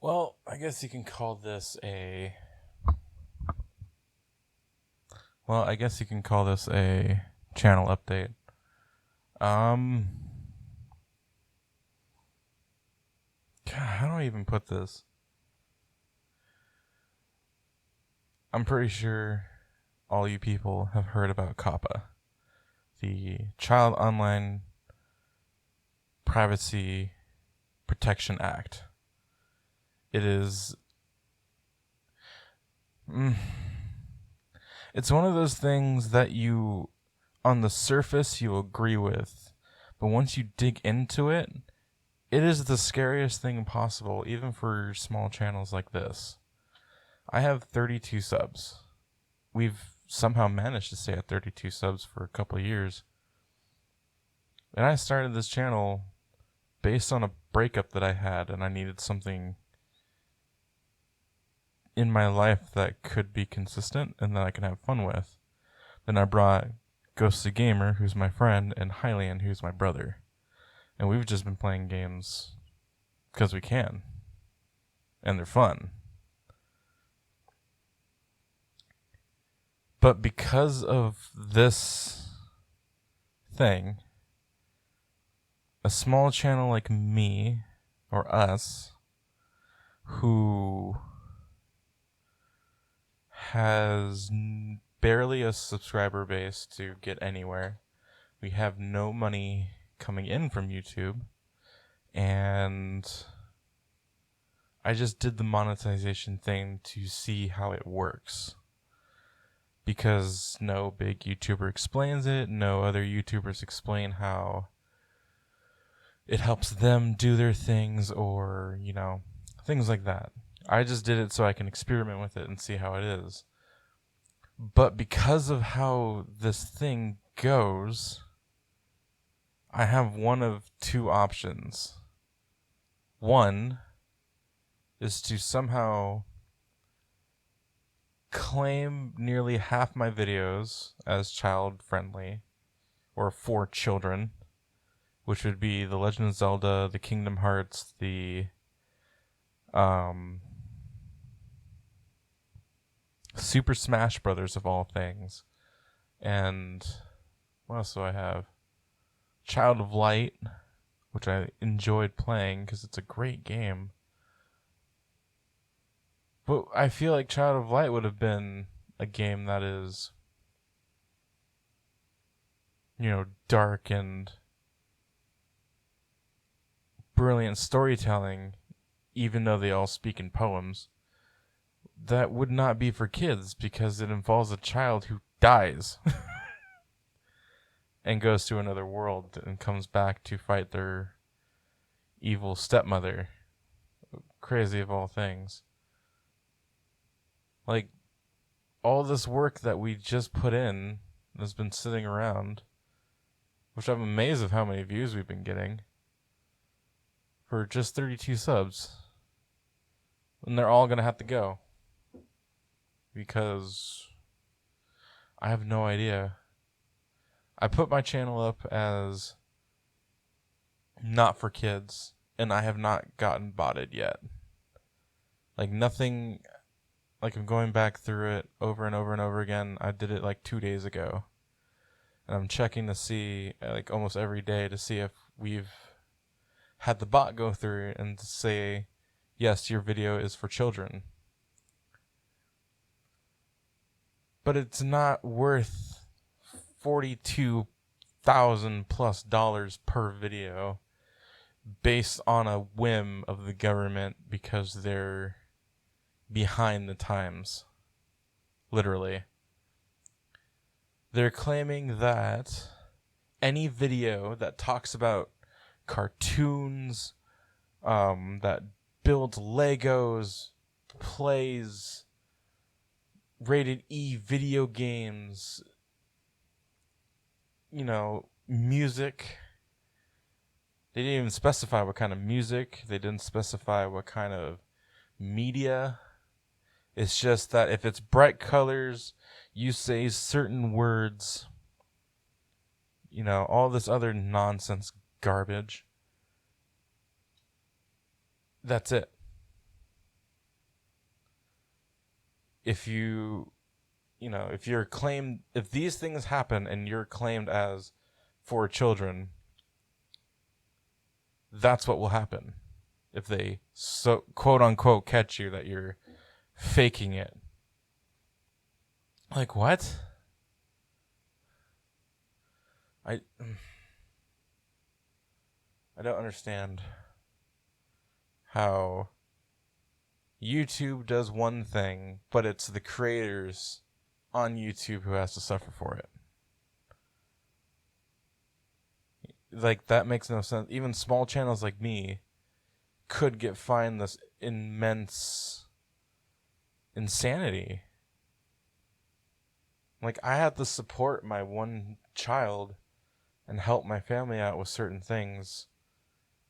Well, I guess you can call this a. Well, I guess you can call this a channel update. Um, God, how do I even put this? I'm pretty sure all you people have heard about COPPA, the Child Online Privacy Protection Act. It is. It's one of those things that you, on the surface, you agree with, but once you dig into it, it is the scariest thing possible, even for small channels like this. I have 32 subs. We've somehow managed to stay at 32 subs for a couple of years. And I started this channel based on a breakup that I had, and I needed something in my life that could be consistent and that I can have fun with. Then I brought Ghost the Gamer, who's my friend, and Hylian, who's my brother. And we've just been playing games because we can. And they're fun. But because of this thing, a small channel like me, or us, who has barely a subscriber base to get anywhere, we have no money coming in from YouTube, and I just did the monetization thing to see how it works. Because no big YouTuber explains it, no other YouTubers explain how it helps them do their things, or, things like that. I just did it so I can experiment with it and see how it is. But because of how this thing goes, I have one of two options. One is to somehow claim nearly half my videos as child friendly or for children, which would be The Legend of Zelda, the Kingdom Hearts, the Super Smash Brothers of all things. And what else do I have? Child of Light, which I enjoyed playing because it's a great game. But I feel like Child of Light would have been a game that is, dark and brilliant storytelling, even though they all speak in poems. That would not be for kids because it involves a child who dies and goes to another world and comes back to fight their evil stepmother. Crazy of all things. Like, all this work that we just put in has been sitting around, which I'm amazed of how many views we've been getting, for just 32 subs. And they're all going to have to go. Because I have no idea. I put my channel up as not for kids, and I have not gotten botted yet. Like, nothing. Like, I'm going back through it over and over and over again. I did it like 2 days ago. And I'm checking to see, like, almost every day to see if we've had the bot go through and say, yes, your video is for children. But it's not worth $42,000+ per video based on a whim of the government because they're behind the times. Literally. They're claiming that any video that talks about cartoons, that builds Legos, plays rated E video games, music. They didn't even specify what kind of music. They didn't specify what kind of media. It's just that if it's bright colors, you say certain words, all this other nonsense garbage. That's it. if if these things happen and you're claimed as for children, that's what will happen. If they so quote unquote catch you that you're faking it. Like what? I don't understand how YouTube does one thing, but it's the creators on YouTube who has to suffer for it. Like, that makes no sense. Even small channels like me could get fined this immense insanity. Like, I have to support my one child and help my family out with certain things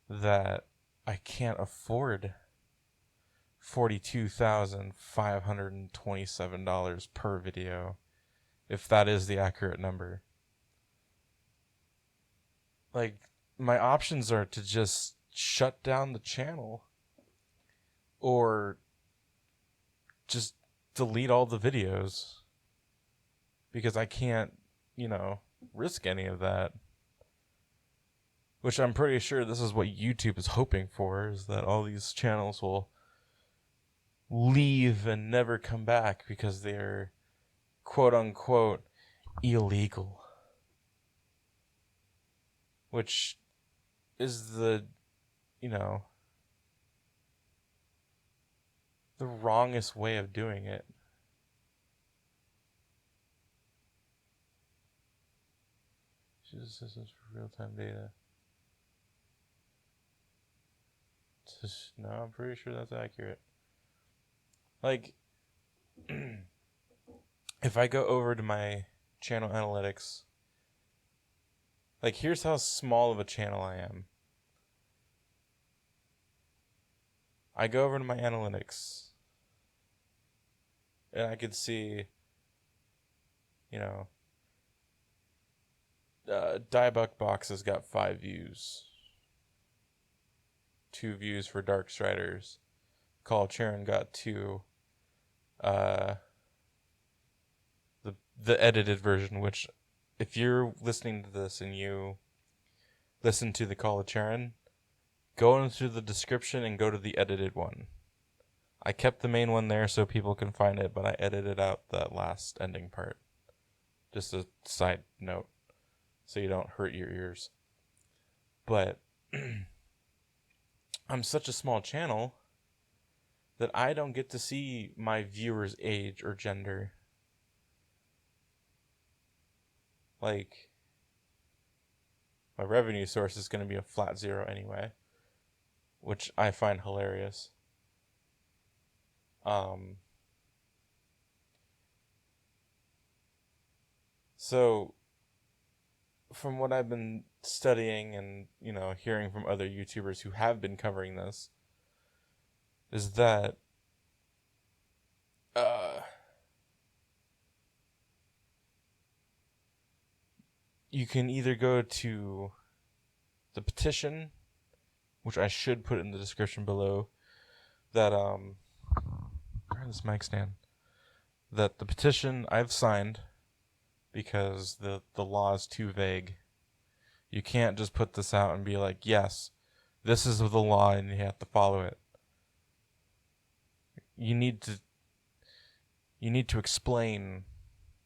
that I can't afford $42,527 per video, if that is the accurate number. Like, my options are to just shut down the channel or just delete all the videos, because I can't, risk any of that. Which I'm pretty sure this is what YouTube is hoping for, is that all these channels will leave and never come back because they're quote unquote illegal. Which is the wrongest way of doing it. Choose systems for real-time data. No, I'm pretty sure that's accurate. Like, if I go over to my channel analytics, like, here's how small of a channel I am. I go over to my analytics, and I could see, Diebuck Box has got 5 views. 2 views for Dark Striders. Call Charon got 2. The edited version, which, if you're listening to this and you listen to the Call of Charon, go into the description and go to the edited one. I kept the main one there so people can find it, but I edited out that last ending part. Just a side note, so you don't hurt your ears. But I'm such a small channel that I don't get to see my viewers' age or gender. Like, my revenue source is going to be a flat 0 anyway, which I find hilarious. So, from what I've been studying and, hearing from other YouTubers who have been covering this, is that you can either go to the petition, which I should put in the description below, that where's this mic stand? That the petition I've signed, because the law is too vague. You can't just put this out and be like, yes, this is the law and you have to follow it. You need to explain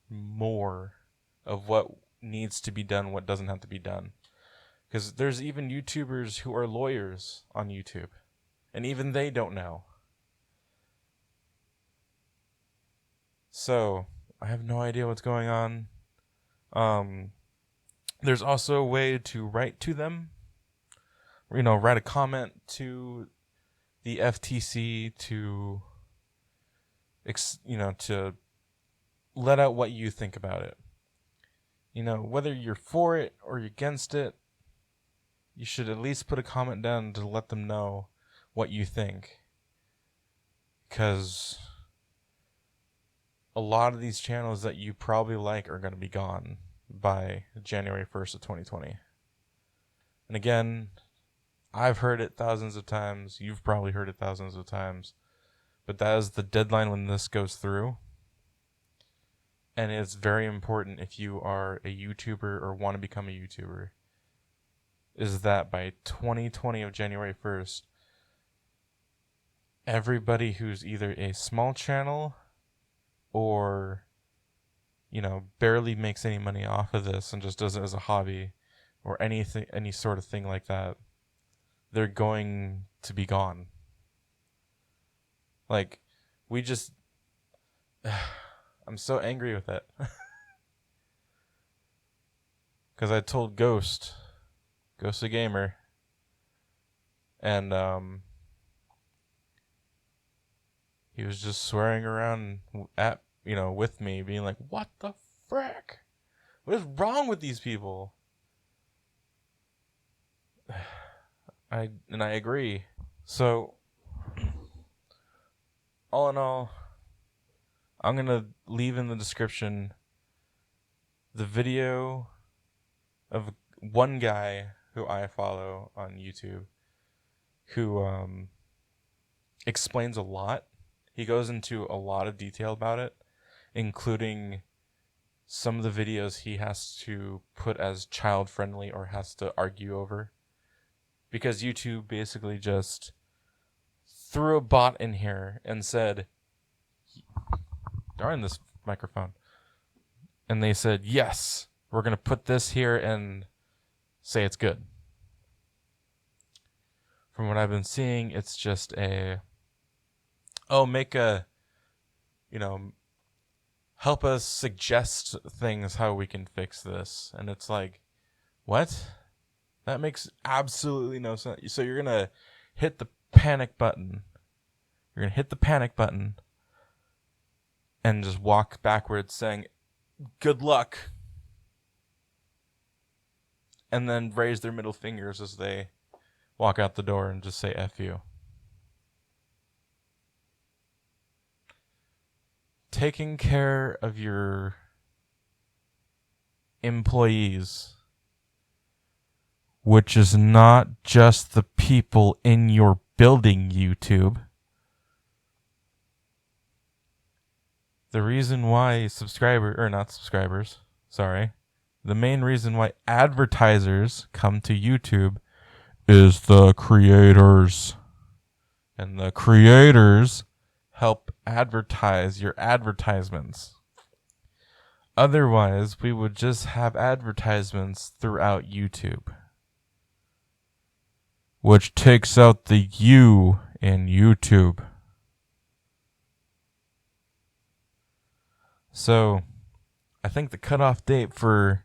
more of what needs to be done, what doesn't have to be done. Because there's even YouTubers who are lawyers on YouTube, and even they don't know. So, I have no idea what's going on. There's also a way to write to them. Write a comment to the FTC to let out what you think about it. Whether you're for it or you're against it, you should at least put a comment down to let them know what you think. Because a lot of these channels that you probably like are going to be gone by January 1st of 2020. And again, I've heard it thousands of times. You've probably heard it thousands of times. but that is the deadline when this goes through. And it's very important if you are a YouTuber or want to become a YouTuber, is that by 2020 of January 1st, everybody who's either a small channel or, barely makes any money off of this and just does it as a hobby or anything, any sort of thing like that, they're going to be gone. Like, we just... I'm so angry with it. Because I told Ghost the Gamer, and he was just swearing around at, with me, being like, what the frick? What is wrong with these people? I agree. So, all in all, I'm going to leave in the description the video of one guy who I follow on YouTube who explains a lot. He goes into a lot of detail about it, including some of the videos he has to put as child friendly or has to argue over. Because YouTube basically just threw a bot in here and said, darn this microphone. And they said, yes, we're going to put this here and say it's good. From what I've been seeing, it's just make a, help us suggest things how we can fix this. And it's like, what? That makes absolutely no sense. So you're going to hit the panic button. You're going to hit the panic button and just walk backwards saying, good luck. And then raise their middle fingers as they walk out the door and just say F you. Taking care of your employees, which is not just the people in your building, YouTube. The reason why the main reason why advertisers come to YouTube is the creators. And the creators help advertise your advertisements. Otherwise, we would just have advertisements throughout YouTube, which takes out the U in YouTube. So, I think the cutoff date for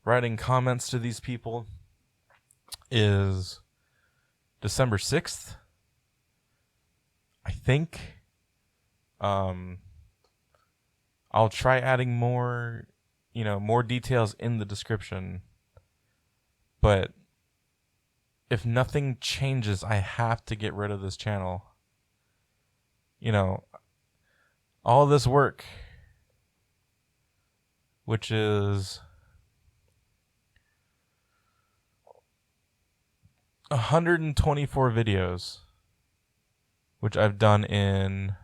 writing comments to these people is December 6th. I think. I'll try adding more details in the description. But if nothing changes, I have to get rid of this channel. All this work, which is 124 videos, which I've done in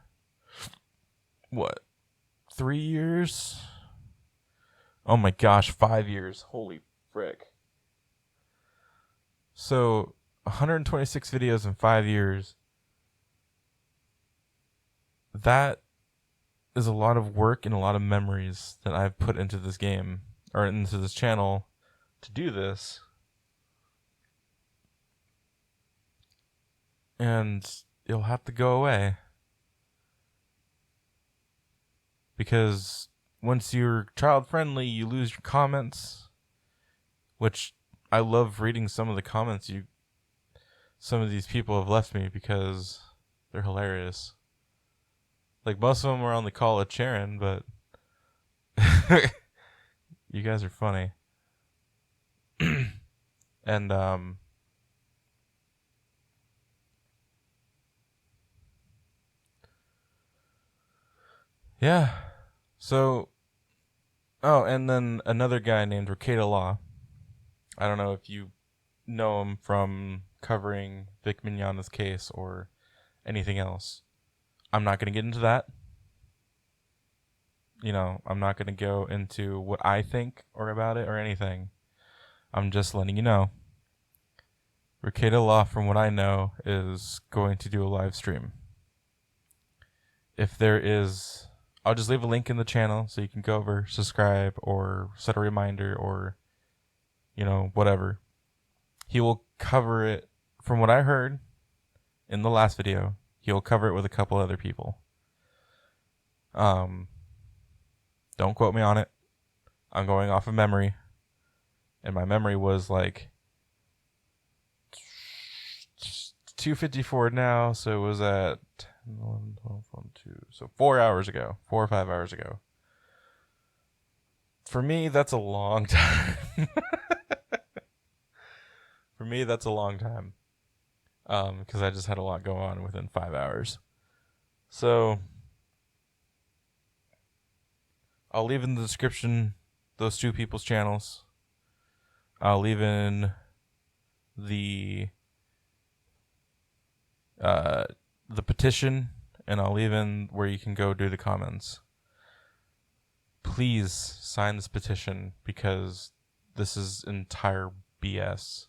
3 years? Oh my gosh, 5 years. Holy frick. So 126 videos in 5 years. That is a lot of work and a lot of memories that I've put into this game, or into this channel, to do this. And it'll have to go away. Because once you're child friendly, you lose your comments, which I love reading some of the comments some of these people have left me because they're hilarious. Like, most of them are on the call at Sharon, but you guys are funny. And yeah. So, and then another guy named Ricada Law. I don't know if you know him from covering Vic Mignogna's case or anything else. I'm not going to get into that. You know, I'm not going to go into what I think or about it or anything. I'm just letting you know. Ricada Law, from what I know, is going to do a live stream. If there is, I'll just leave a link in the channel so you can go over, subscribe, or set a reminder, or, you know, whatever. He will cover it, from what I heard in the last video, he'll cover it with a couple other people. Don't quote me on it. I'm going off of memory. And my memory was like 2:54 now, so it was at 10, 11, 12, 1, 2, so 4 hours ago, 4 or 5 hours ago. For me, that's a long time. For me, that's a long time. Because I just had a lot go on within 5 hours. So I'll leave in the description those two people's channels. I'll leave in the petition, and I'll leave in where you can go do the comments. Please sign this petition, because this is entire BS.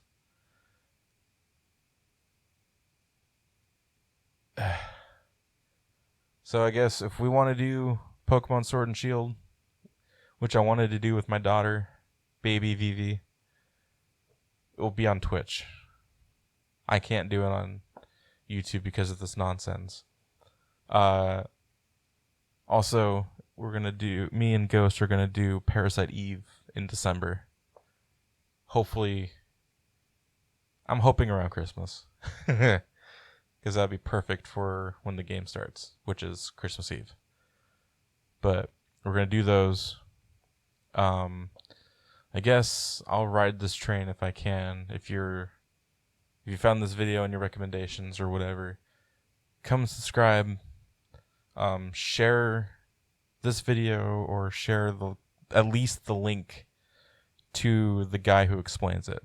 So I guess if we want to do Pokemon Sword and Shield, which I wanted to do with my daughter, baby Vivi, it will be on Twitch. I can't do it on YouTube because of this nonsense. Also, me and Ghost are gonna do Parasite Eve in December. Hopefully, I'm hoping around Christmas. Because that'd be perfect for when the game starts, which is Christmas Eve. But we're going to do those. I guess I'll ride this train if I can. If you found this video and your recommendations or whatever, come subscribe. Share this video, or share at least the link to the guy who explains it.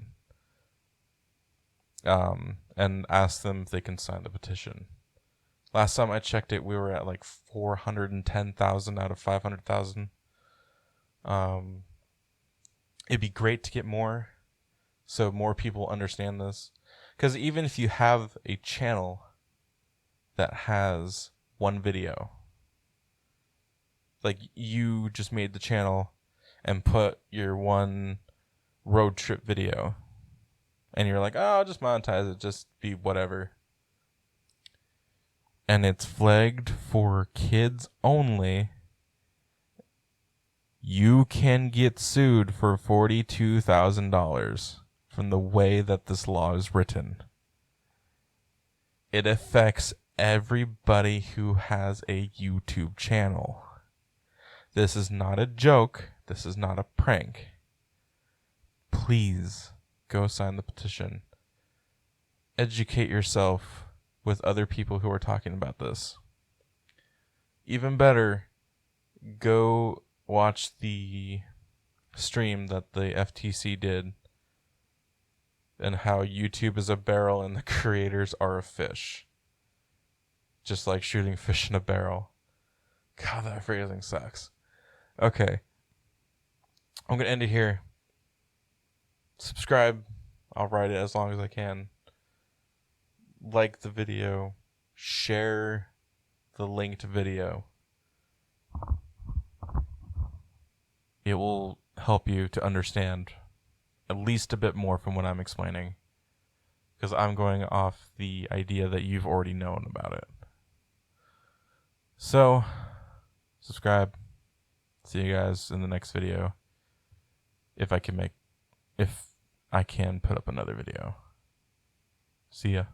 And ask them if they can sign the petition. Last time I checked it, we were at like 410,000 out of 500,000. It'd be great to get more, so more people understand this. Because even if you have a channel that has one video, like you just made the channel and put your one road trip video, and you're like, oh, I'll just monetize it, just be whatever. And it's flagged for kids only. You can get sued for $42,000 from the way that this law is written. It affects everybody who has a YouTube channel. This is not a joke. This is not a prank. Please go sign the petition. Educate yourself with other people who are talking about this. Even better, go watch the stream that the FTC did, and how YouTube is a barrel and the creators are a fish. Just like shooting fish in a barrel. God, that phrasing sucks. Okay. I'm going to end it here. Subscribe. I'll write it as long as I can. Like the video. Share the linked video. It will help you to understand at least a bit more from what I'm explaining, because I'm going off the idea that you've already known about it. So, subscribe. See you guys in the next video. If I can put up another video. See ya.